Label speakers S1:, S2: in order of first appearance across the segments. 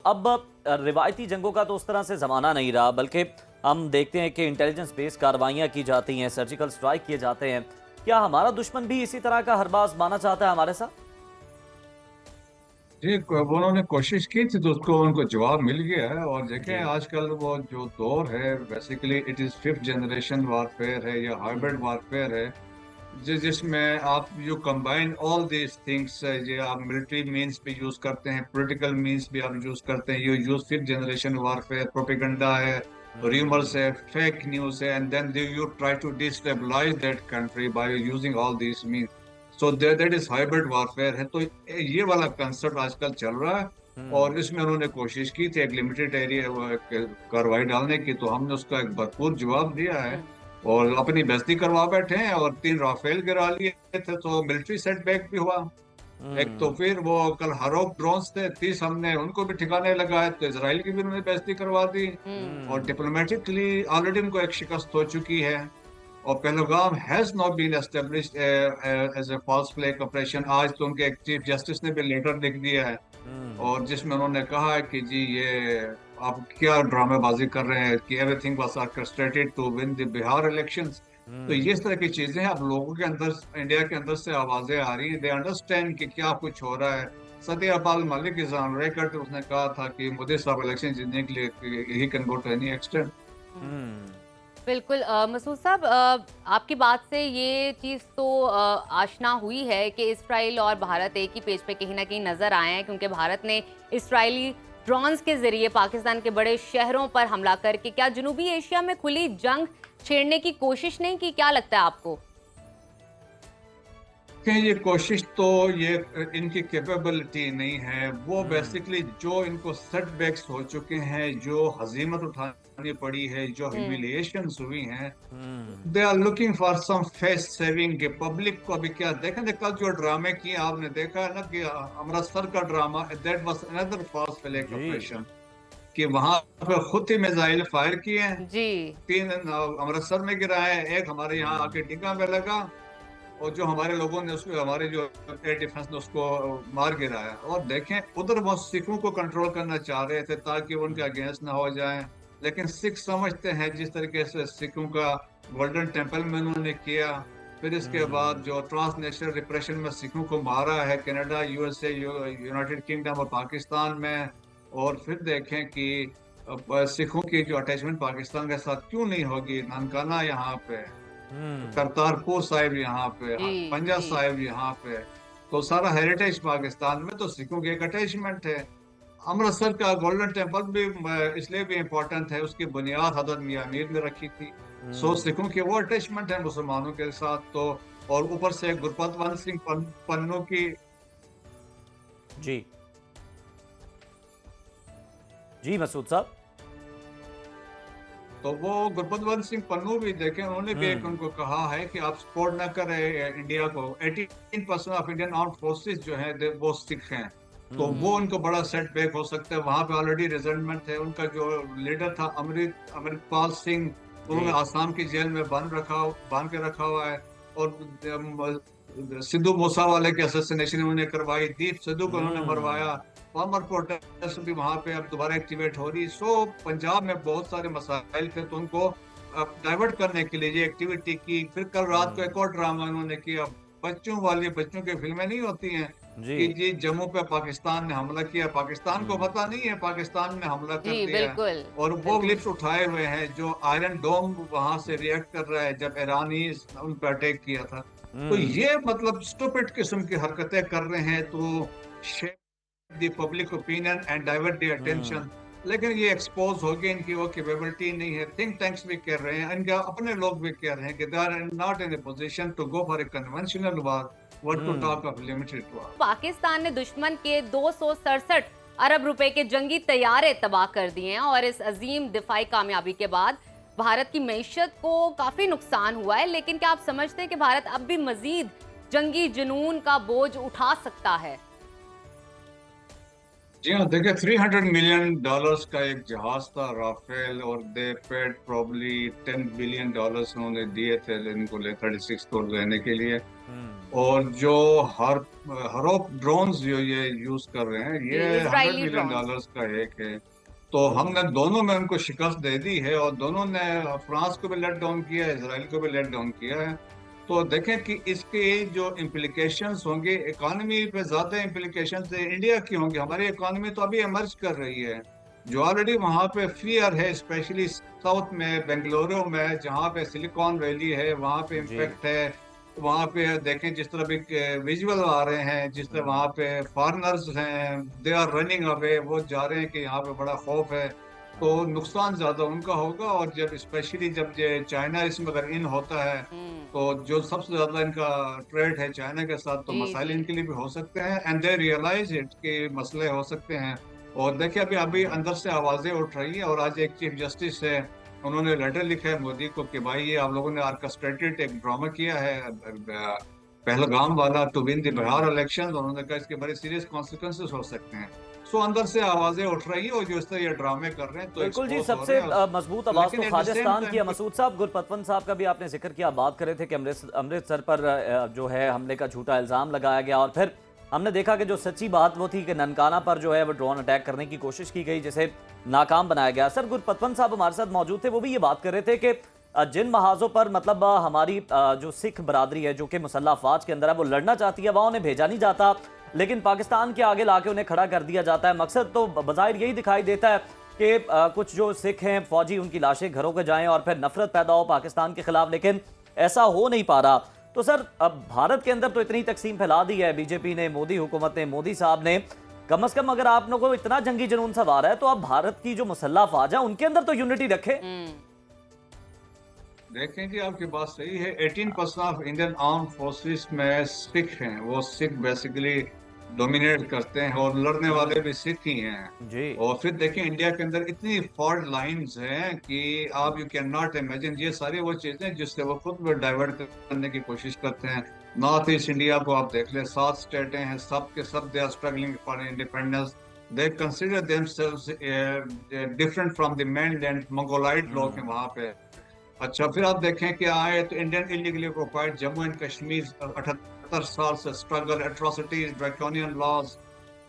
S1: अब रिवायती जंगों का तो उस तरह से ज़माना नहीं रहा, बल्कि हम देखते हैं कि इंटेलिजेंस बेस्ड कार्रवाइयाँ की जाती हैं, सर्जिकल स्ट्राइक किए जाते हैं। क्या हमारा दुश्मन भी इसी तरह का हरबाज माना चाहता है हमारे साथ?
S2: जी, उन्होंने कोशिश की थी तो उसको उनको जवाब मिल गया है। और देखें
S1: जी।
S2: आजकल वो जो दौर है, basically it is fifth generation warfare है या हाइब्रिड वारफेयर है, जिसमें आप you combine all these things. ये आप मिलिट्री मींस भी यूज करते हैं, पॉलिटिकल मींस भी आप यूज करते हैं, you use fifth generation warfare, propaganda है,
S1: हम्म।
S2: रूमर्स है, फेक न्यूज है, and then you try to destabilise that country by using all these means. So that is hybrid warfare है। तो ये वाला कंसेप्ट आजकल चल रहा है।
S1: हम्म।
S2: और इसमें उन्होंने कोशिश की थी एक लिमिटेड एरिया कार्रवाई डालने की, तो हमने उसका एक भरपूर जवाब दिया है।
S3: हम्म।
S2: और अपनी बेइज्जती करवा बैठे हैं और 3 राफेल गिरा लिए थे, तो मिलिट्री सेटबैक भी हुआ। एक तो
S1: हम्म।
S2: फिर वो कल हरोप ड्रोन्स थे, 30 हमने उनको भी ठिकाने लगाए, तो इसराइल की भी उन्होंने बेइज्जती करवा दी।
S3: हम्म।
S2: और
S1: हम्म।
S2: डिप्लोमेटिकली ऑलरेडी उनको एक शिकस्त हो चुकी है। और Pahalgam has not been established as a false flag operation. आज तो उनके चीफ जस्टिस ने भी लेटर लिख दिया है,
S1: हम्म।
S2: और जिसमें उन्होंने कहा है कि जी ये आप क्या ड्रामेबाजी कर रहे हैं, कि everything was orchestrated to win the Bihar elections. तो ये इस तरह की चीजें अब लोगों के अंदर, इंडिया के अंदर से आवाजें आ रही हैं, दे अंडरस्टैंड कि क्या कुछ हो रहा है। Satyapal Malik is on record, उसने कहा था कि मोदी साहब इलेक्शन जीतने के लिए he can go to any extent.
S3: Hmm.
S1: Hmm.
S3: बिल्कुल मसूद साहब, आपकी बात से ये चीज़ तो आशना हुई है कि इसराइल और भारत एक ही पेज पे कहीं ना कहीं नजर आए हैं, क्योंकि भारत ने इसराइली ड्रोन्स के जरिए पाकिस्तान के बड़े शहरों पर हमला करके क्या जनूबी एशिया में खुली जंग छेड़ने की कोशिश नहीं की? क्या लगता है आपको?
S2: कि ये कोशिश तो ये इनकी कैपेबिलिटी नहीं है। वो
S1: हम्म।
S2: बेसिकली जो इनको सेटबैक्स हो चुके हैं, जो हजीमत उठानी पड़ी है, जो
S3: हम्म।
S2: ह्यूमिलिएशंस हुई हैं,
S1: hmm.
S2: They are looking for some face saving. Public को अभी क्या देखें, कल जो ड्रामे किए आपने देखा है ना, कि अमृतसर का drama, that was another false flag
S1: जी।
S2: ऑपरेशन। कि वहां पे खुद ही मिसाइल फायर किए हैं,
S3: जी।
S2: 3 अमृतसर में गिराए, एक हमारे यहाँ
S1: हम्म।
S2: आके टिक्का में लगा, और जो हमारे लोगों ने उसको, हमारे जो एयर डिफेंस ने उसको मार गिराया। और देखें उधर वो सिखों को कंट्रोल करना चाह रहे थे ताकि वो उनके अगेंस्ट ना हो जाएं, लेकिन सिख समझते हैं जिस तरीके से सिखों का गोल्डन टेम्पल में उन्होंने किया। फिर इसके बाद
S1: हम्म।
S2: जो ट्रांसनेशनल रिप्रेशन में सिखों को मारा है, कनाडा, यूएसए, यूनाइटेड किंगडम और पाकिस्तान में। और फिर देखें कि सिखों की जो अटैचमेंट पाकिस्तान के साथ क्यों नहीं होगी, ननकाना यहाँ पे,
S1: हम्म।
S2: करतारपुर साहिब यहाँ पे,
S3: जी।
S2: पंजा
S3: जी।
S2: साहिब यहाँ पे, तो सारा हेरिटेज पाकिस्तान में, तो सिखों की एक अटैचमेंट है। अमृतसर का गोल्डन टेम्पल भी इसलिए भी इम्पोर्टेंट है, उसकी बुनियाद हजरत मियां मीर ने रखी थी। सो
S1: हम्म।
S2: सिखों की वो अटैचमेंट है मुसलमानों के साथ। तो और ऊपर से गुरपतवंत सिंह पन्नू की।
S1: जी। जी मसूद साहब।
S2: तो वो गुरपतवंत सिंह पन्नू भी देखें, उन्होंने भी एक
S1: हम्म।
S2: उनको कहा है कि आप सपोर्ट ना करें इंडिया को। 18% ऑफ इंडियन आर्म फोर्सेस जो है वो सिख हैं। तो वो
S1: हम्म।
S2: उनको बड़ा सेटबैक हो सकता है। वहां पे ऑलरेडी रिजल्टमेंट है। उनका जो लीडर था अमृतपाल सिंह, उन्होंने
S1: जी।
S2: आसाम की जेल में बांध के रखा हुआ है। और सिद्धू मूसावाले की असैसिनेशन उन्होंने करवाई, दीप सिद्धू को उन्होंने मरवाया।
S1: हम्म।
S2: फार्मर प्रोटेस्ट भी वहां पे अब दोबारा एक्टिवेट हो रही। सो पंजाब में बहुत सारे मसाइल थे, तो उनको डाइवर्ट करने के लिए ये एक्टिविटी की। फिर कल रात को एक
S1: हम्म।
S2: और ड्रामा उन्होंने किया, बच्चों वाली, बच्चों की फिल्में नहीं होती हैं,
S1: जी।
S2: कि जी जम्मू पे पाकिस्तान ने हमला किया, पाकिस्तान को
S1: हम्म।
S2: पता नहीं है पाकिस्तान ने हमला
S3: जी।
S2: कर दिया है।
S3: बिल्कुल।
S2: और वो
S3: बिल्कुल।
S2: क्लिप्स उठाए हुए हैं जो आयरन डोम वहां से रिएक्ट कर रहा है जब ईरानी उन पर अटैक किया था। तो
S1: हम्म।
S2: ये मतलब स्टूपिड किस्म की हरकतें कर रहे हैं, तो the public opinion and divert the
S1: hmm.
S2: Attention. लेकिन ये एक्सपोज हो गया, इनकी वो कैपेबिलिटी नहीं है। थिंक टैंक्स भी कह रहे हैं, इनका अपने लोग भी कह रहे हैं कि they are not in a position to go for a conventional war, what to
S1: hmm.
S2: Talk of limited war.
S3: Pakistan ने दुश्मन के 267 अरब रुपए के जंगी तैयारे तबाह कर दिए हैं, और इस अजीम दिफाई कामयाबी के बाद भारत की मईशत को काफी नुकसान हुआ है। लेकिन क्या आप समझते हैं कि भारत अब भी मजीद जंगी जुनून का बोझ उठा सकता है?
S2: जी हाँ, देखिए $300 मिलियन का एक जहाज था राफेल, और दे पेड प्रॉब्ली $10 बिलियन उन्होंने दिए थे इनको 36 को लेने के लिए।
S1: हम्म।
S2: और जो हर हरोप ड्रोन्स जो ये यूज कर रहे हैं,
S3: जी,
S2: ये hundred
S3: Israeli
S2: million
S3: drones.
S2: Dollars का एक है। तो हमने दोनों में उनको शिकस्त दे दी है, और दोनों ने फ्रांस को भी लेट डाउन किया है, इसराइल को भी लेट डाउन किया है। तो देखें कि इसके जो इम्प्लीकेशंस होंगे इकोनॉमी पे, ज्यादा इम्प्लीकेशंस इंडिया की होंगी। हमारी इकोनॉमी तो अभी इमर्ज कर रही है, जो ऑलरेडी वहाँ पे फियर है, स्पेशली साउथ में बेंगलुरु में, जहाँ पे सिलिकॉन वैली है, वहाँ पे
S1: जी।
S2: इम्पैक्ट है। वहाँ पे देखें जिस तरह भी विजुअल आ रहे हैं, जिस तरह वहाँ पे फॉरेनर्स हैं, दे आर रनिंग अवे, वो जा रहे हैं कि यहाँ पे बड़ा खौफ है। तो
S1: हाँ।
S2: नुकसान ज्यादा उनका होगा, और जब स्पेशली जब ये चाइना इसमें अगर इन होता है,
S3: हम्म।
S2: तो जो सबसे ज्यादा इनका ट्रेड है चाइना के साथ, तो
S3: जी
S2: मसाइल
S3: जी।
S2: इनके लिए भी हो सकते हैं, एंड दे रियलाइज इट कि मसले हो सकते हैं। और देखिए अभी अभी अंदर से आवाजें उठ रही हैं, और आज एक चीफ जस्टिस है, उन्होंने लेटर लिखा है मोदी को कि भाई ये आप लोगों ने ऑर्केस्ट्रेटेड एक ड्रामा किया है पहलगाम वाला, to win the Bihar
S1: hmm.
S2: Election. उन्होंने कहा इसके बड़े सीरियस कॉन्सिक्वेंसेस हो सकते हैं। सो अंदर से आवाजें उठ रही है, और जो इस तरह ये ड्रामे कर रहे हैं तो
S1: बिल्कुल जी,
S2: एक्सपोज हो
S1: सबसे
S2: रहे हैं।
S1: मजबूत आवाज तो
S2: लेकिन एट द सेम
S1: खालिस्तान की है।
S2: टाइम
S1: मसूद साहब, गुरपतवंत साहब का भी आपने जिक्र किया, बात कर रहे थे कि अमृतसर पर जो है हमले का झूठा इल्जाम लगाया गया, और फिर हमने देखा कि जो सच्ची बात वो थी कि ननकाना पर जो है वो ड्रोन अटैक करने की कोशिश की गई, जिसे नाकाम बनाया गया। सर, गुरपतवंत साहब हमारे साथ मौजूद थे, वो भी ये बात कर रहे थे कि जिन महाजों पर मतलब हमारी जो सिख बरादरी है जो कि मुसल्लह अफवाज के अंदर है वो लड़ना चाहती है, वहाँ उन्हें भेजा नहीं जाता, लेकिन पाकिस्तान के आगे लाके उन्हें खड़ा कर दिया जाता है। मकसद तो बज़ाहिर यही दिखाई देता है कि कुछ जो सिख हैं फौजी, उनकी लाशें घरों के जाएं और फिर नफरत पैदा हो पाकिस्तान के खिलाफ, लेकिन ऐसा हो नहीं पा रहा। तो सर, अब भारत के अंदर तो इतनी तकसीम फैला दी है बीजेपी ने, मोदी हुकूमत ने, मोदी साहब ने, कम से कम अगर आप लोगों को इतना जंगी जुनून सवार है तो आप भारत की जो मुसल्लह अफवाज है उनके अंदर तो यूनिटी रखें।
S2: देखें कि आपकी बात सही है। 18% ऑफ इंडियन आर्म फोर्सेस में सिख हैं, वो सिख बेसिकली डोमिनेट करते हैं, और लड़ने वाले भी सिख ही हैं।
S1: जी।
S2: और फिर देखें इंडिया के अंदर इतनी फॉल्ट लाइंस हैं कि आप यू कैन नॉट इमेजिन। ये सारी वो चीजें जिससे वो खुद को डाइवर्ट करने की कोशिश करते हैं। नॉर्थ ईस्ट इंडिया को आप देख लें, 7 स्टेटें हैं, सब के सब they are struggling for independence. They consider themselves different from the mainland, Mongoloid लोग हैं वहाँ पे। अच्छा, फिर आप देखें कि आए तो Indian illegally occupied Jammu and Kashmir, 78 साल से struggle, atrocities, draconian laws.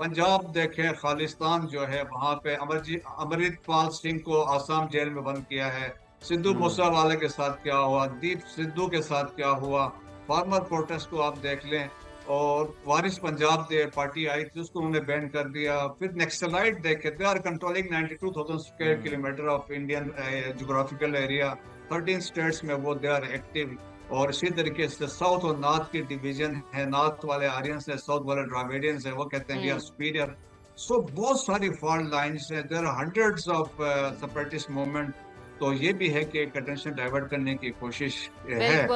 S2: Punjab देखें, खालिस्तान जो है वहां पे अमृतपाल सिंह को आसाम जेल में बंद किया है। सिद्धू मूसेवाले के साथ क्या हुआ, दीप सिद्धू के साथ क्या हुआ, फार्मर प्रोटेस्ट को आप देख लें। और वारिस पंजाब दे पार्टी आई थी, उसको उन्होंने बैन कर दिया। फिर नेक्सलाइट देखे, they are controlling 92,000 square kilometre of Indian geographical area, 13 states में वो दे आर एक्टिव। और इसी तरीके से साउथ और नॉर्थ की डिवीजन है, नॉर्थ वाले आर्यंस है, साउथ वाले ड्राविडियंस है, वो कहते हैं वी आर सुपीरियर। सो बहुत सारी फॉल्ट लाइंस है, there are hundreds of separatist movement. तो ये भी है कि एक अटेंशन डाइवर्ट करने की कोशिश है।
S3: बिल्कुल।